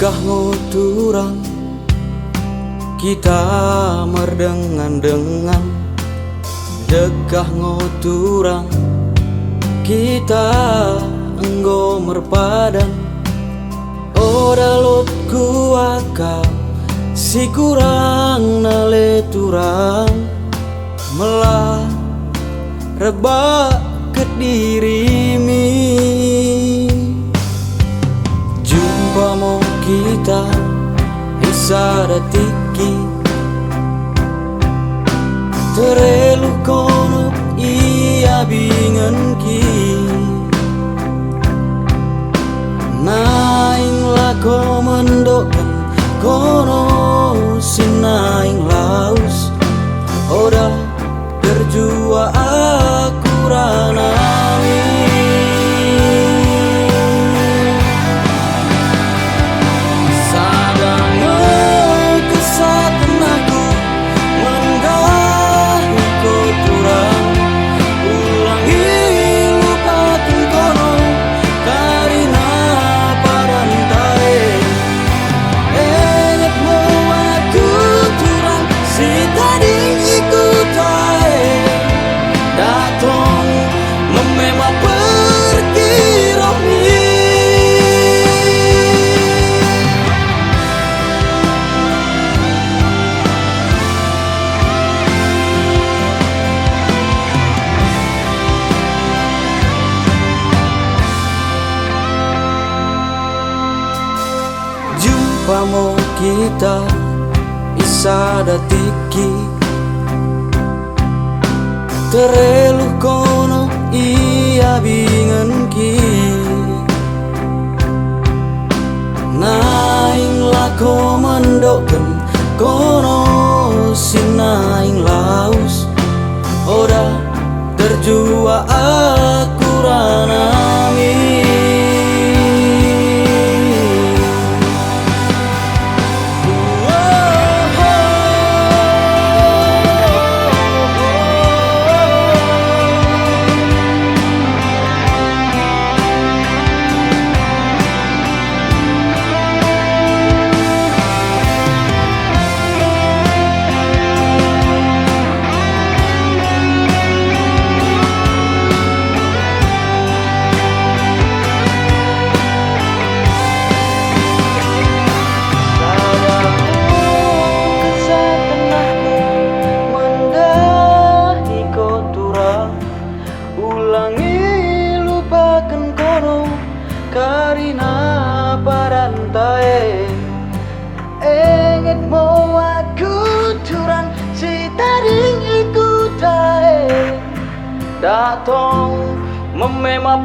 Dekah nguturang kita merdengan-dengan, dekah nguturang kita enggo merpadan. Ora lot kuaka si kurang nale turang melah reba ke dirimi. Jumpa mau kita bisa datiki terelu kono iya bingan ki naing lako mendokan kono sinaing laus oda terjua aku ranami. Pamo kita bisa datiki terelu kono iya bingan ki naing lako mendoken kono sinaing laus oda terjua aku ranami. Karina parantae enget mau aku curang si taring ikut tae datong memema